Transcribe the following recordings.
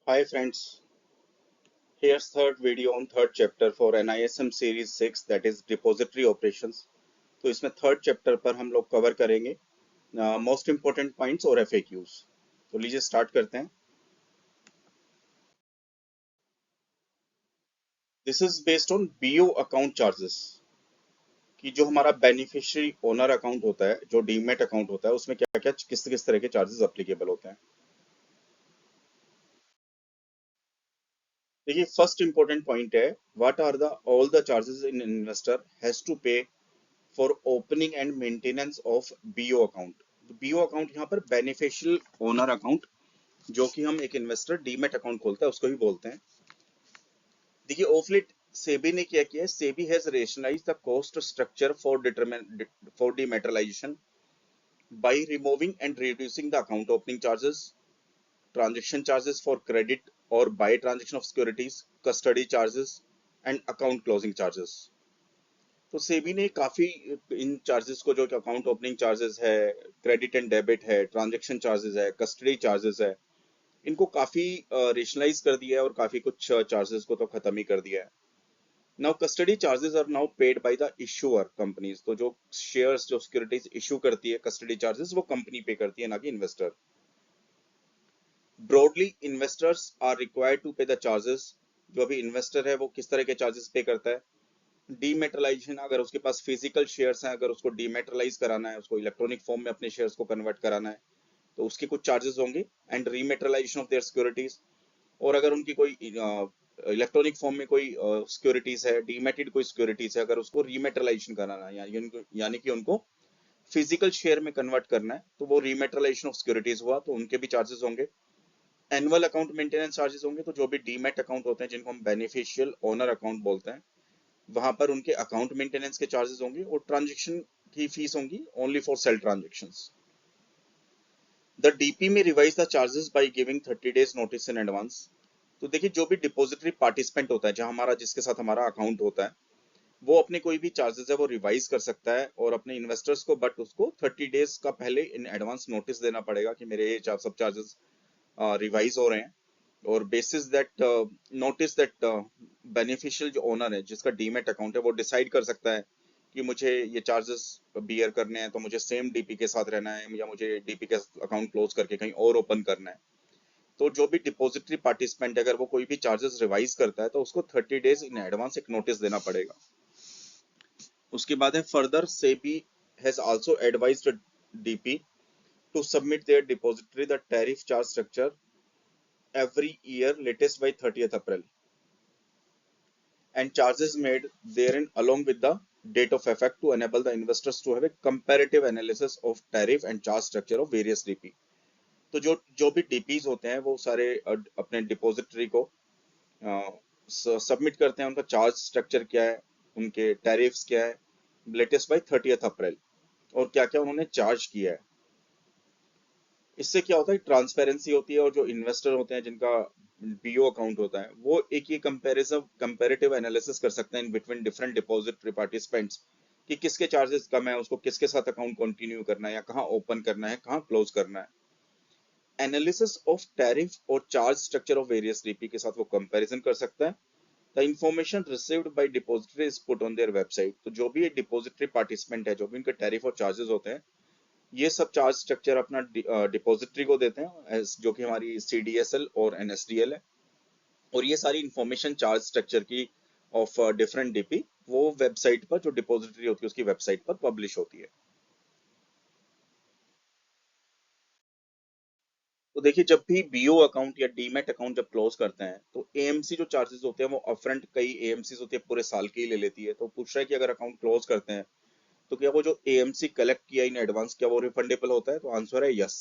Hi friends, here's third video on third chapter for NISM series 6 that is depository operations. तो इसमें third chapter पर हम लोग cover करेंगे मोस्ट इम्पोर्टेंट पॉइंट्स और FAQs। तो लीजिए स्टार्ट करते हैं। This is based on BO account charges कि जो हमारा बेनिफिशियरी ओनर अकाउंट होता है, जो डीमेट अकाउंट होता है, उसमें क्या क्या किस किस तरह के चार्जेस अप्लीकेबल होते हैं। देखिए फर्स्ट इंपॉर्टेंट पॉइंट है what are the all the charges in investor has to pay for opening and maintenance of BO account. BO account यहाँ पर बेनिफिशियल ओनर अकाउंट, जो कि हम एक इन्वेस्टर डीमेट अकाउंट खोलता है उसको भी बोलते हैं। देखिए ऑफ लेट सेबी ने क्या किया है, SEBI has rationalise the cost structure for dematerialisation by removing and reducing the account opening charges, transaction charges for credit और by transaction of securities, custody charges and account closing charges. तो सेबी ने काफी इन charges को, जो कि अकाउंट ओपनिंग चार्जेस है, credit and debit है, ट्रांजैक्शन चार्जेस है, कस्टडी चार्जेस है, इनको काफी रेशनलाइज कर दिया है और काफी कुछ चार्जेस को तो खत्म ही कर दिया है। Now custody charges are now paid by the issuer companies. तो जो शेयर्स, जो सिक्योरिटीज इशू करती है, कस्टडी चार्जेस वो कंपनी पे करती है, ना कि investor. Broadly investors are required to pay the charges. जो अभी इन्वेस्टर है वो किस तरह के चार्जेस पे करता है? डीमेटलाइजेशन, अगर उसके पास फिजिकल शेयर्स हैं, अगर उसको डीमेटलाइज कराना है, उसको इलेक्ट्रॉनिक फॉर्म में अपने शेयर्स को कन्वर्ट कराना है, तो उसके कुछ चार्जेस होंगे। एंड रीमेटलाइजेशन ऑफ देयर सिक्योरिटीज, और अगर उनकी कोई इलेक्ट्रॉनिक फॉर्म में कोई सिक्योरिटीज है, डीमेटेड कोई सिक्योरिटीज है, अगर उसको रीमेटलाइजेशन कराना है यानी कि उनको फिजिकल शेयर में कन्वर्ट करना है, तो वो रीमेटलाइजेशन ऑफ सिक्योरिटीज हुआ, तो उनके भी चार्जेस होंगे। एनुअल अकाउंट मेंटेनेंस चार्जेस होंगे, तो जो भी डीमेट अकाउंट होते हैं, जिनको हम बेनिफिशियल ओनर अकाउंट बोलते हैं, वहां पर उनके अकाउंट मेंटेनेंस के चार्जेस होंगे, और ट्रांजैक्शन की फीस होंगी only for sale transactions. The DP may revise the charges by giving 30 days notice in advance. तो देखिए जो भी डिपॉजिटरी पार्टिसिपेंट होता है, जहां हमारा, जिसके साथ हमारा अकाउंट होता है, वो अपने कोई भी चार्जेस है वो रिवाइज कर सकता है और अपने इन्वेस्टर्स को, बट उसको 30 डेज का पहले इन एडवांस नोटिस देना पड़ेगा कि मेरे ये सब चार्जेस रिवाइज हो रहे हैं। और basis that notice that beneficial जो ओनर है, जिसका डीमेट अकाउंट है, वो डिसाइड कर सकता है कि मुझे ये चार्जेस बियर करने हैं, तो मुझे सेम डीपी के साथ रहना है या मुझे डीपी के अकाउंट क्लोज करके कहीं और ओपन करना है। तो जो भी डिपॉजिटरी पार्टिसिपेंट है, अगर वो कोई भी चार्जेस रिवाइज करता है, तो उसको 30 डेज इन एडवांस एक नोटिस देना पड़ेगा। उसके बाद है further SEBI has also advised DP to submit their depository the tariff charge structure every year latest by 30th April, and charges made therein along with the date of effect to enable the investors to have a comparative analysis of tariff and charge structure of various DP। तो जो जो भी DPs होते हैं वो सारे अपने depository को सबमिट करते हैं, उनका चार्ज स्ट्रक्चर क्या है, उनके टैरिफ्स क्या है, लेटेस्ट बाय 30th अप्रैल, और क्या क्या उन्होंने चार्ज किया है। इससे क्या होता है, ट्रांसपेरेंसी होती है, और जो इन्वेस्टर होते हैं जिनका BO अकाउंट होता है, वो एक ये कंपैरेटिव एनालिसिस कर सकते हैं in between different depository participants कि किसके चार्जेस कम है, उसको किसके साथ अकाउंट कंटिन्यू करना है, या कहाँ ओपन करना है, कहाँ क्लोज करना है। एनालिसिस ऑफ टैरिफ और charge structure of various DP के साथ वो कंपैरिजन कर सकता है। The information received by depository is put on their website. तो जो भी डिपॉजिटरी पार्टिसिपेंट है, जो भी उनके टैरिफ और चार्जेस होते हैं, ये सब चार्ज स्ट्रक्चर अपना डिपॉजिटरी को देते हैं, जो कि हमारी CDSL और NSDL है। और ये सारी इंफॉर्मेशन चार्ज स्ट्रक्चर की ऑफ डिफरेंट DP वो वेबसाइट पर, जो डिपॉजिटरी होती है उसकी वेबसाइट पर पब्लिश होती है। तो देखिए जब भी BO अकाउंट या डीमेट अकाउंट जब क्लोज करते हैं, तो AMC जो चार्जेस होते हैं वो अपफ्रंट, कई AMCs होती है पूरे साल के ही ले लेती है। तो पूछ रहा है कि अगर अकाउंट क्लोज करते हैं तो क्या वो जो AMC कलेक्ट किया इन एडवांस, क्या वो रिफंडेबल होता है? तो आंसर है यस।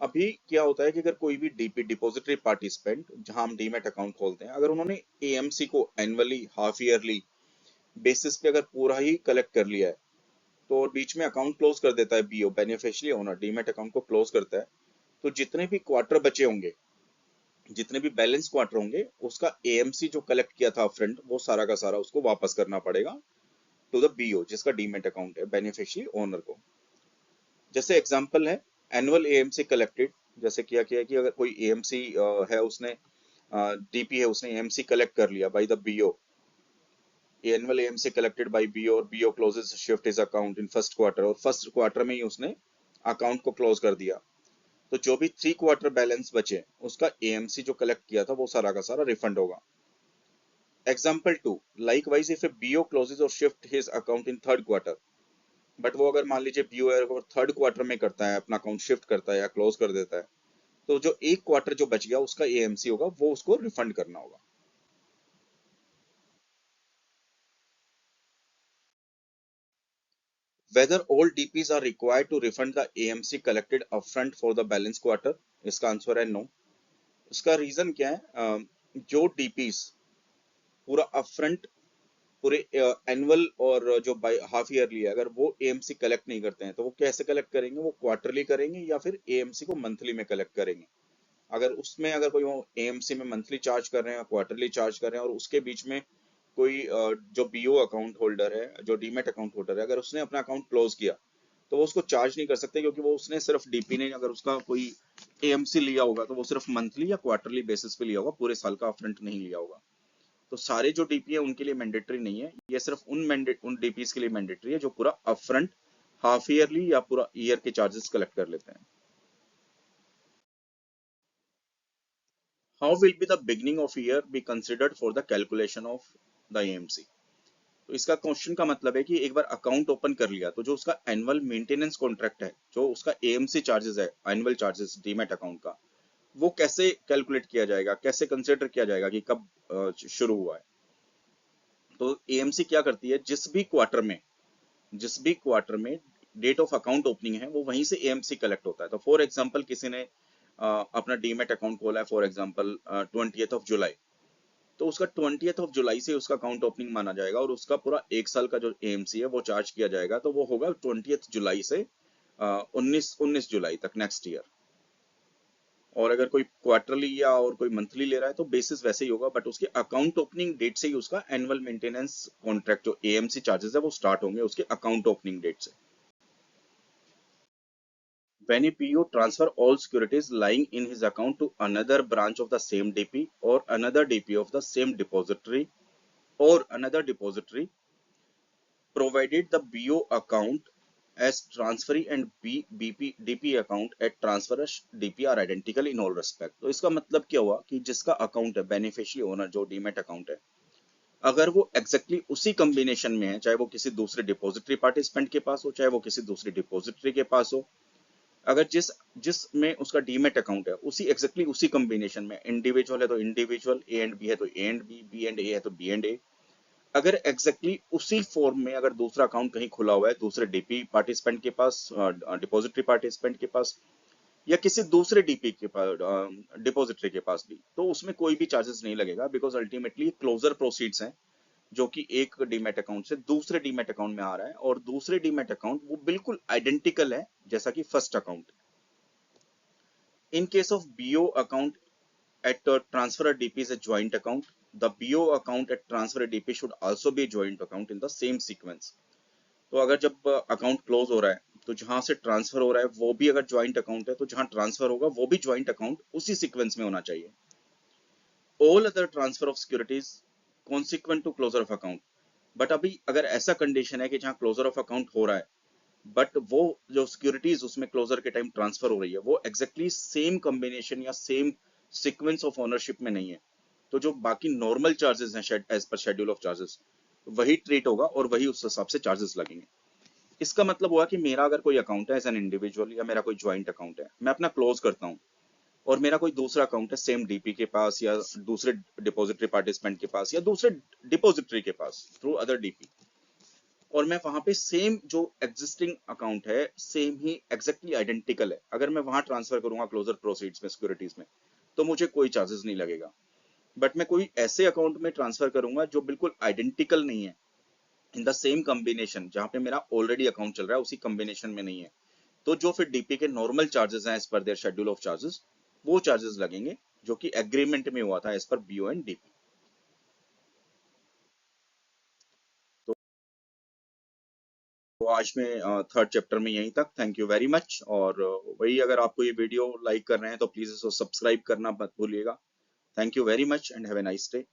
अभी क्या होता है कि अगर कोई भी DP, डिपॉजिटरी पार्टिसिपेंट, जहां हम डीमेट अकाउंट खोलते हैं, अगर उन्होंने AMC को एनुअली, हाफ ईयरली बेसिस पे अगर पूरा ही कलेक्ट कर लिया है, तो और बीच में अकाउंट क्लोज कर देता है, BO beneficiary owner demat account को क्लोज करता है, तो जितने भी क्वार्टर बचे होंगे, जितने भी बैलेंस क्वार्टर होंगे, उसका AMC जो कलेक्ट किया था फ्रंट, वो सारा का सारा उसको वापस करना पड़ेगा टू द BO, जिसका डीमेट अकाउंट है, बेनिफिशियरी ओनर को। जैसे एग्जांपल है, एनुअल AMC कलेक्टेड जैसे क्या किया कि अगर कोई एएमसी है, उसने डीपी है, उसने एएमसी कलेक्ट कर लिया by the BO, annual AMC collected by BO, और BO closes shift his account in first quarter, और फर्स्ट क्वार्टर में ही उसने अकाउंट को क्लोज कर दिया, तो जो भी 3 क्वार्टर बैलेंस बचे उसका एएमसी जो कलेक्ट किया था वो सारा का सारा रिफंड होगा। Example 2, likewise if a BO closes और shift his account in third quarter, but वो अगर मान लीजिए बीओ अगर थर्ड क्वार्टर में करता है, अपना अकाउंट शिफ्ट करता है या क्लोज कर देता है, तो जो एक क्वार्टर जो बच गया उसका एएमसी होगा वो उसको रिफंड करना होगा। Whether all DPs are required to refund the AMC collected upfront for the balance quarter? इसका आंसर है नो। इसका रीजन क्या है? जो डीपीस पूरा अपफ्रंट, पूरे एनुअल और जो बाई हाफ ईयरली है, अगर वो एएमसी कलेक्ट नहीं करते हैं तो वो कैसे कलेक्ट करेंगे? वो क्वार्टरली करेंगे या फिर एएमसी को मंथली में कलेक्ट करेंगे। अगर उसमें अगर कोई वो एएमसी में मंथली चार्ज कर रहे हैं, क्वार्टरली चार्ज कर रहे हैं, और उसके बीच में कोई जो बीओ अकाउंट होल्डर है, जो डीमेट अकाउंट होल्डर है, अगर उसने अपना अकाउंट क्लोज किया तो वो उसको चार्ज नहीं कर सकते, क्योंकि वो उसने सिर्फ डीपी ने अगर उसका कोई एएमसी लिया होगा तो वो सिर्फ मंथली या क्वार्टरली बेसिस पे लिया होगा, पूरे साल का अपफ्रंट नहीं लिया होगा। तो सारे जो डीपी है उनके लिए मैंडेटरी नहीं है, ये सिर्फ उन डीपीज के लिए मैंडेटरी है जो पूरा अपफ्रंट, हाफ ईयरली या पूरा ईयर के चार्जेस कलेक्ट कर लेते हैं। How will be the beginning of year be considered for the calculation of the AMC? तो इसका क्वेश्चन का मतलब है कि एक बार अकाउंट ओपन कर लिया तो जो उसका एनुअल मेंटेनेंस कॉन्ट्रैक्ट है, जो उसका एएमसी चार्जेस है, एनुअल चार्जेस डीमेट अकाउंट का, वो कैसे कैलकुलेट किया जाएगा, कैसे कंसिडर किया जाएगा कि कब शुरू हुआ है? तो एएमसी क्या करती है, जिस भी क्वार्टर में डेट ऑफ अकाउंट ओपनिंग है वो वहीं से एएमसी कलेक्ट होता है। तो फॉर एग्जांपल किसी ने अपना डीमेट अकाउंट खोला है, for example 20th of July, तो उसका 20th ऑफ जुलाई से उसका अकाउंट ओपनिंग माना जाएगा, और उसका पूरा एक साल का जो एएमसी है वो चार्ज किया जाएगा, तो वो होगा 20th जुलाई से 19 जुलाई तक नेक्स्ट ईयर। और अगर कोई क्वार्टरली या और कोई मंथली ले रहा है तो बेसिस वैसे ही होगा, बट उसके अकाउंट ओपनिंग डेट से ही उसका एनुअल मेंटेनेंस कॉन्ट्रैक्ट जो एएमसी चार्जेस है वो स्टार्ट होंगे उसके अकाउंट ओपनिंग डेट से। When a PO transfer all securities lying in his account to another branch of the same DP or another DP of the same depository or another depository, provided the BO account as transferee and DP account at transfer DP are identical in all respect। तो इसका मतलब क्या हुआ कि जिसका account है, beneficiary owner जो demat account है, अगर वो एग्जैक्टली उसी कॉम्बिनेशन में है, चाहे वो किसी दूसरे डिपॉजिटरी पार्टिसिपेंट के पास हो, चाहे वो किसी दूसरी डिपॉजिटरी के पास हो, अगर जिसमें उसका डीमेट अकाउंट है उसी एग्जैक्टली उसी कॉम्बिनेशन में, इंडिविजुअल है तो इंडिविजुअल, ए एंड बी है तो ए एंड बी एंड ए है तो बी एंड ए, अगर एग्जैक्टली उसी फॉर्म में अगर दूसरा अकाउंट कहीं खुला हुआ है दूसरे डीपी पार्टिसिपेंट के पास, डिपॉजिटरी पार्टिसिपेंट के पास, या किसी दूसरे डीपी के पास, डिपॉजिटरी के पास भी, तो उसमें कोई भी चार्जेस नहीं लगेगा, बिकॉज अल्टीमेटली क्लोजर प्रोसीड्स हैं जो कि एक डीमेट अकाउंट से दूसरे डीमेट अकाउंट में आ रहा है, और दूसरे डीमेट अकाउंट वो बिल्कुल आइडेंटिकल है जैसा कि first account. In case of BO account at transfer DP is a joint account. The BO account at transfer DP should also be a joint account in the same sequence. तो अगर जब account close हो रहा है तो जहां से transfer हो रहा है वो भी अगर ज्वाइंट अकाउंट है तो जहां ट्रांसफर होगा वो भी ज्वाइंट अकाउंट उसी सीक्वेंस में होना चाहिए। All other transfer of securities consequent to closure of account. But अभी अगर ऐसा कंडीशन है कि जहां क्लोजर ऑफ अकाउंट हो रहा है, बट वो जो सिक्योरिटीज उसमें क्लोजर के टाइम ट्रांसफर हो रही है वो एग्जैक्टली सेम कॉम्बिनेशन या सेम सीक्वेंस ऑफ ओनरशिप में नहीं है, तो जो बाकी नॉर्मल चार्जेस हैं as per schedule of charges वही ट्रीट होगा और वही उस हिसाब से चार्जेस लगेंगे। इसका मतलब हुआ कि मेरा अगर कोई अकाउंट है एज एन इंडिविजुअल या मेरा कोई ज्वाइंट अकाउंट है, मैं अपना क्लोज करता हूँ, और मेरा कोई दूसरा अकाउंट है सेम डीपी के पास या दूसरे डिपॉजिटरी पार्टिसिपेंट के पास या दूसरे डिपॉजिटरी के पास थ्रू अदर डीपी, और मैं वहां पे सेम जो एग्जिस्टिंग अकाउंट है सेम ही एग्जैक्टली आइडेंटिकल है, अगर मैं वहां ट्रांसफर करूंगा क्लोजर प्रोसीड्स में सिक्योरिटीज में तो मुझे कोई चार्जेस नहीं लगेगा। बट मैं कोई ऐसे अकाउंट में ट्रांसफर करूंगा जो बिल्कुल आइडेंटिकल नहीं है, इन द सेम कॉम्बिनेशन जहां पे मेरा ऑलरेडी अकाउंट चल रहा है उसी कॉम्बिनेशन में नहीं है, तो जो फिर डीपी के नॉर्मल चार्जेस हैं as per their schedule of charges, वो चार्जेस लगेंगे जो कि एग्रीमेंट में हुआ था as per BO and DP. तो तो आज में थर्ड चैप्टर में यहीं तक। Thank you very much. और वही, अगर आपको ये वीडियो लाइक कर रहे हैं तो प्लीज इसको सब्सक्राइब करना मत भूलिएगा। Thank you very much and have a nice day.